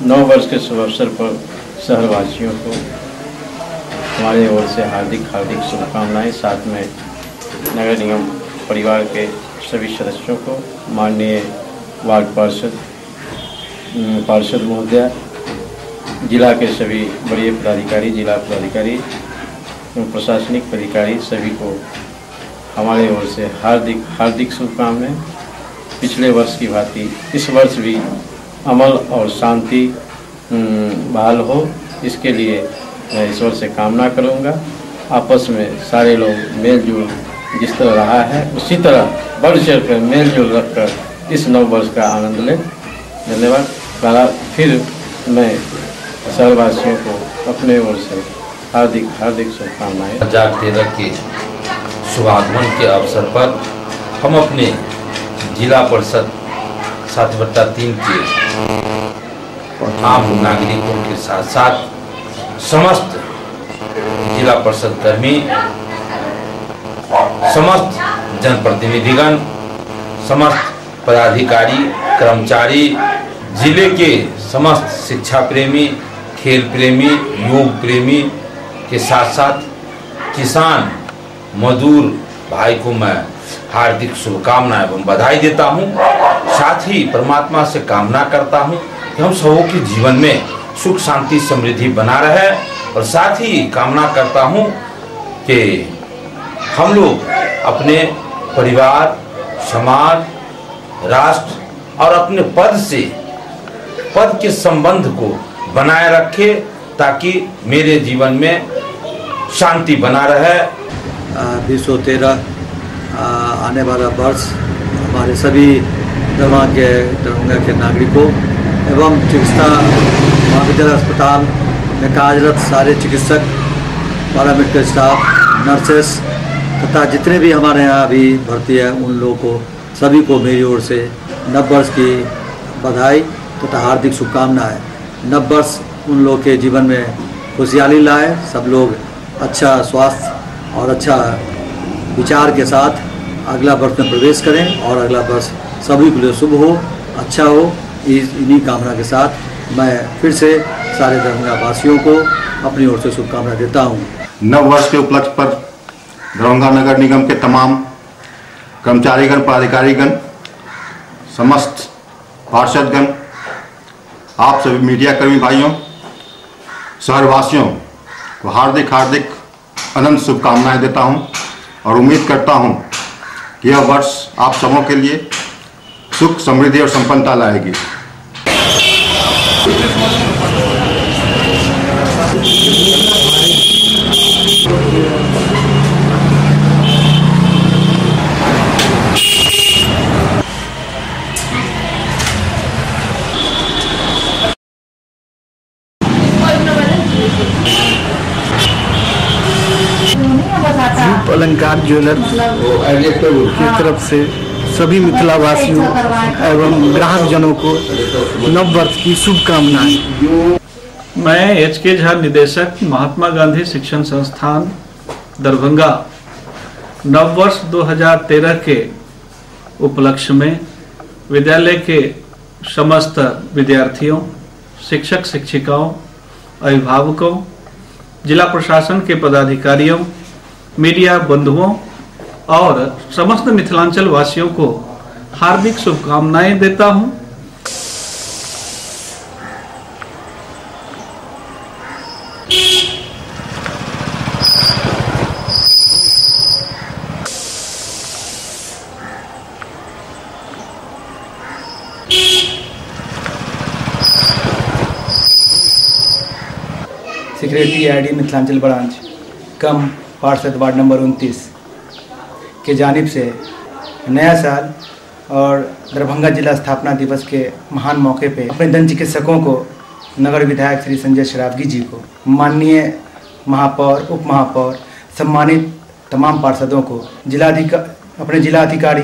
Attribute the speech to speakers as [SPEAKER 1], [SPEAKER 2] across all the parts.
[SPEAKER 1] नव वर्ष के शुभ अवसर पर शहरवासियों को हमारे ओर से हार्दिक शुभकामनाएं। साथ में नगर निगम परिवार के सभी सदस्यों को, माननीय वार्ड पार्षद महोदय, जिला के सभी बड़े पदाधिकारी, जिला पदाधिकारी, प्रशासनिक अधिकारी, सभी को हमारे ओर से हार्दिक शुभकामनाएं। पिछले वर्ष की भांति इस वर्ष भी अमल और शांति बहाल हो, इसके लिए मैं ईश्वर से कामना करूंगा। आपस में सारे लोग मेलजोल जिस तरह रहा है उसी तरह बढ़ चढ़ कर मेलजोल रखकर इस नव वर्ष का आनंद लें। धन्यवाद। फिर मैं शहरवासियों को अपने ओर से हार्दिक शुभकामनाएं।
[SPEAKER 2] 2013 के शुभागमन के अवसर पर हम अपने जिला परिषद 7/3 के आम नागरिकों के साथ साथ समस्त जिला परिषद कर्मी, समस्त जनप्रतिनिधिगण, समस्त पदाधिकारी, कर्मचारी, जिले के समस्त शिक्षा प्रेमी, खेल प्रेमी, योग प्रेमी के साथ साथ किसान मजदूर भाई को मैं हार्दिक शुभकामनाएं एवं बधाई देता हूं। साथ ही परमात्मा से कामना करता हूं कि हम सबों के जीवन में सुख शांति समृद्धि बना रहे, और साथ ही कामना करता हूं कि हम लोग अपने परिवार, समाज, राष्ट्र और अपने पद के संबंध को बनाए रखे, ताकि मेरे जीवन में शांति बना रहे।
[SPEAKER 3] 2013 आने वाला वर्ष हमारे सभी दरभंगा के नागरिकों एवं चिकित्सा महाविद्यालय अस्पताल में कार्यरत सारे चिकित्सक, पारा मेडिकल स्टाफ, नर्सेस तथा जितने भी हमारे यहाँ अभी भर्ती है उन लोगों को, सभी को मेरी ओर से नव वर्ष की बधाई तथा हार्दिक शुभकामनाएं। नव वर्ष उन लोगों के जीवन में खुशहाली लाए, सब लोग अच्छा स्वास्थ्य और अच्छा विचार के साथ अगला वर्ष में प्रवेश करें और अगला वर्ष सभी के लिए शुभ हो, अच्छा हो। इन्हीं कामना के साथ मैं फिर से सारे दरभंगा वासियों को अपनी ओर से शुभकामना देता हूँ।
[SPEAKER 4] नव वर्ष के उपलक्ष्य पर दरभंगा नगर निगम के तमाम कर्मचारीगण, पदाधिकारीगण, समस्त पार्षदगण, आप सभी मीडिया कर्मी भाइयों, शहरवासियों को हार्दिक अनंत शुभकामनाएं देता हूं और उम्मीद करता हूं कि यह वर्ष आप सबों के लिए सुख, समृद्धि और संपन्नता लाएगी।
[SPEAKER 5] अलंकार ज्वेलर्स की तरफ से सभी मिथिलावासियों एवं ग्राहक जनों को नव वर्ष की शुभकामनाएं।
[SPEAKER 6] मैं एच.के. झा, निदेशक, महात्मा गांधी शिक्षण संस्थान दरभंगा, नव वर्ष 2013 के उपलक्ष्य में विद्यालय के समस्त विद्यार्थियों, शिक्षक शिक्षिकाओं, अभिभावकों, जिला प्रशासन के पदाधिकारियों, मीडिया बंधुओं और समस्त मिथिलांचल वासियों को हार्दिक शुभकामनाएं देता हूं।
[SPEAKER 7] सेक्रेटरी आईडी मिथिलांचल ब्रांच कम पार्षद वार्ड नंबर 29 के जानिब से नया साल और दरभंगा जिला स्थापना दिवस के महान मौके पे अपने दंत चिकित्सकों को, नगर विधायक श्री संजय शरावगी जी को, माननीय महापौर, उप महापौर, सम्मानित तमाम पार्षदों को, अपने जिलाधिकारी,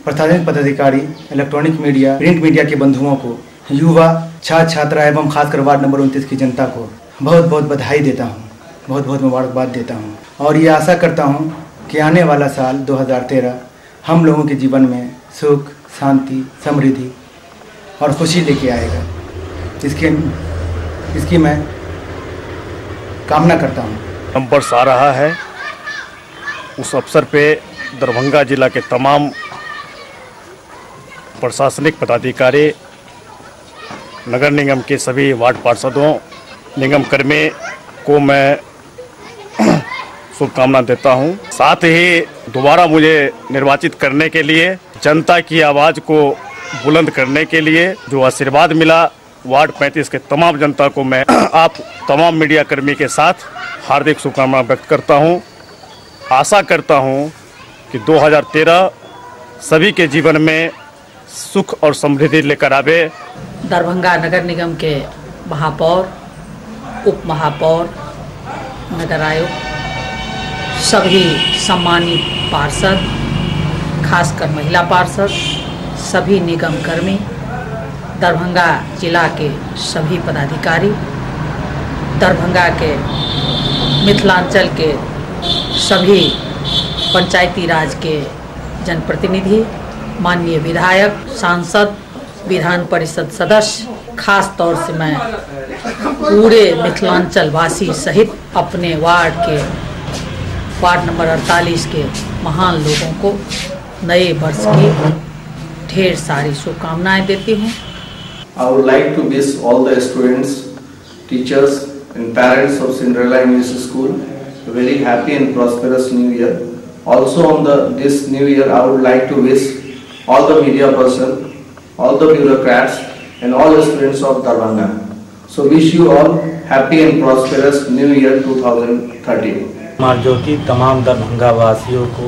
[SPEAKER 7] प्रशासनिक पदाधिकारी, इलेक्ट्रॉनिक मीडिया, प्रिंट मीडिया के बंधुओं को, युवा, छात्र छात्रा एवं खासकर वार्ड नंबर 29 की जनता को बहुत बहुत बधाई देता हूँ, बहुत बहुत मुबारकबाद देता हूँ। और ये आशा करता हूँ कि आने वाला साल 2013 हम लोगों के जीवन में सुख, शांति, समृद्धि और खुशी लेके आएगा। इसकी मैं कामना करता हूँ।
[SPEAKER 8] नंबर्स आ रहा है, उस अवसर पे दरभंगा जिला के तमाम प्रशासनिक पदाधिकारी, नगर निगम के सभी वार्ड पार्षदों, निगम कर्मी को मैं शुभकामना देता हूं। साथ ही दोबारा मुझे निर्वाचित करने के लिए, जनता की आवाज़ को बुलंद करने के लिए जो आशीर्वाद मिला, वार्ड 35 के तमाम जनता को मैं आप तमाम मीडिया कर्मी के साथ हार्दिक शुभकामना व्यक्त करता हूं। आशा करता हूं कि 2013 सभी के जीवन में सुख और समृद्धि लेकर आवे।
[SPEAKER 9] दरभंगा नगर निगम के महापौर, उप महापौर, नगर आयुक्त, सभी सम्मानित पार्षद, खासकर महिला पार्षद, सभी निगम कर्मी, दरभंगा जिला के सभी पदाधिकारी, दरभंगा के मिथिलांचल के सभी पंचायती राज के जनप्रतिनिधि, माननीय विधायक, सांसद, विधान परिषद सदस्य, खास तौर से मैं पूरे मिथिलांचल वासी सहित अपने वार्ड नंबर 48 के महान लोगों को नए वर्ष की ढेर सारी शुभकामनाएं देती हूँ।
[SPEAKER 10] I would like to wish all the students, teachers and parents of Cinderella English School a very happy and prosperous new year. Also on this new year, I would like to wish all the media person, all the bureaucrats and all the students of Darbhanga. So wish you all happy and prosperous new year 2013.
[SPEAKER 11] ज्योति तमाम दरभंगा वासियों को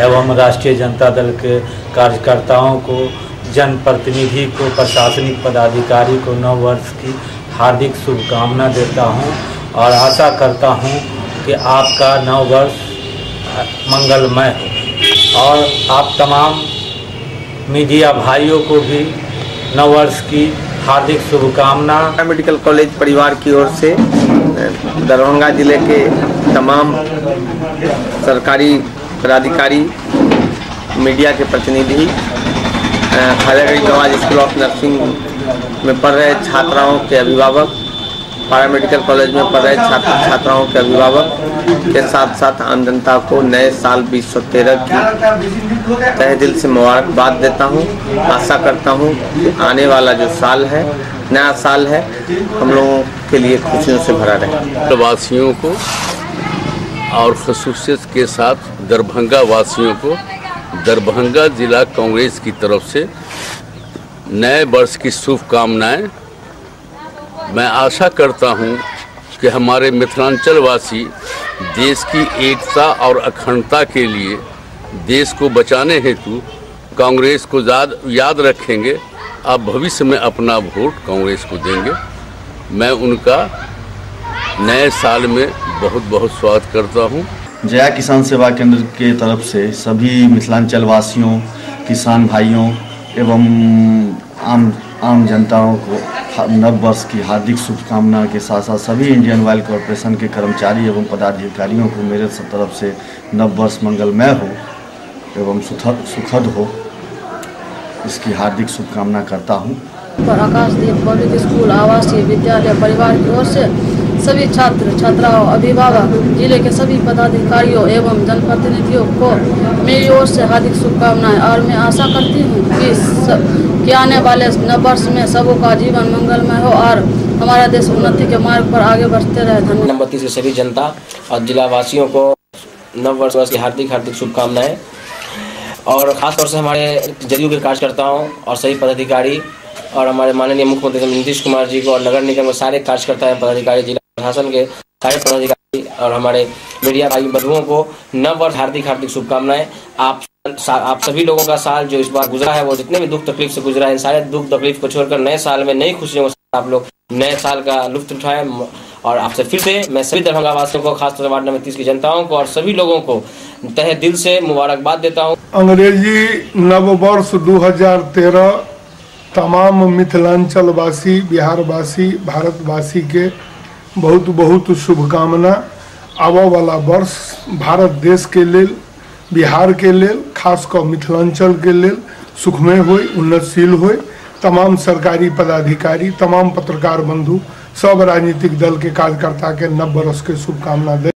[SPEAKER 11] एवं राष्ट्रीय जनता दल के कार्यकर्ताओं को, जनप्रतिनिधि को, प्रशासनिक पदाधिकारी को नव वर्ष की हार्दिक शुभकामना देता हूं और आशा करता हूं कि आपका नव वर्ष मंगलमय हो। और आप तमाम मीडिया भाइयों को भी नव वर्ष की हार्दिक शुभकामना।
[SPEAKER 12] मेडिकल कॉलेज परिवार की ओर से दरभंगा जिले के तमाम सरकारी पदाधिकारी, मीडिया के प्रतिनिधि, खाजागढ़ी नवाज स्कूल ऑफ नर्सिंग में पढ़ रहे छात्राओं के अभिभावक, पैरामेडिकल कॉलेज में पढ़ रहे छात्राओं के अभिभावक के साथ साथ आम जनता को नए साल 2013 की तहे दिल से मुबारकबाद देता हूं। आशा करता हूं कि आने वाला जो साल है, नया साल है, हम लोगों के लिए खुशियों से भरा रहे।
[SPEAKER 13] वासियों को और खसूसियत के साथ दरभंगा वासियों को दरभंगा जिला कांग्रेस की तरफ से नए वर्ष की शुभकामनाएं। मैं आशा करता हूं कि हमारे मिथिलांचल वासी देश की एकता और अखंडता के लिए, देश को बचाने हेतु कांग्रेस को याद रखेंगे। अब भविष्य में अपना वोट कांग्रेस को देंगे। मैं उनका नए साल में बहुत बहुत स्वागत करता हूं।
[SPEAKER 14] जया किसान सेवा केंद्र के तरफ से सभी मिथिलांचल वासियों, किसान भाइयों एवं आम जनताओं को नव वर्ष की हार्दिक शुभकामना के साथ साथ सभी इंडियन ऑयल कॉरपोरेशन के कर्मचारी एवं पदाधिकारियों को मेरे तरफ से नव वर्ष मंगलमय हो एवं सुखद हो, इसकी हार्दिक शुभकामना करता हूँ।
[SPEAKER 15] आकाशदीप पब्लिक स्कूल आवासीय विद्यालय परिवार की ओर से सभी छात्र छात्राओं, अभिभावक, जिले के सभी पदाधिकारियों एवं जनप्रतिनिधियों को मेरी ओर से हार्दिक शुभकामनाएं। और मैं आशा करती हूँ कि आने वाले नव वर्ष में सबों का जीवन मंगलमय हो और हमारा देश उन्नति के मार्ग पर आगे बढ़ते रहे। धन्यवाद।
[SPEAKER 16] नंबर 30 के सभी जनता और जिला वासियों को नव वर्ष की हार्दिक शुभकामनाएं। और ख़ास तौर से हमारे जदयू के कार्यकर्ताओं और सभी पदाधिकारी और हमारे माननीय मुख्यमंत्री नीतीश कुमार जी को और नगर निगम के सारे कार्यकर्ता एवं पदाधिकारी, जिला प्रशासन के सारे पदाधिकारी और हमारे मीडिया भाई बंधुओं को नव वर्ष हार्दिक शुभकामनाएं। आप सभी लोगों का साल जो इस बार गुजरा है, वो जितने भी दुख तकलीफ से गुजरा है, इन सारे दुख तकलीफ को छोड़कर नए साल में नई खुशियों के साथ आप लोग नए साल का लुत्फ उठाएं। और आपसे फिर से मैं सभी दरभंगा वासियों को, खासतौर से वार्ड नंबर 30 की जनताओं को और सभी लोगों को तहे दिल से मुबारकबाद देता हूँ।
[SPEAKER 17] अंग्रेजी नव वर्ष 2013 तमाम मिथिलांचल वासी, बिहार वासी, भारतवासी के बहुत बहुत शुभकामना। आबऽ वाला वर्ष भारत देश के लेल, बिहार के लेल, खास कर मिथिलांचल के लेल सुखमय होय, उन्नतशील होय, तमाम सरकारी पदाधिकारी, तमाम पत्रकार बंधु, सब राजनीतिक दल के कार्यकर्ता के नव वर्ष के शुभकामना दे।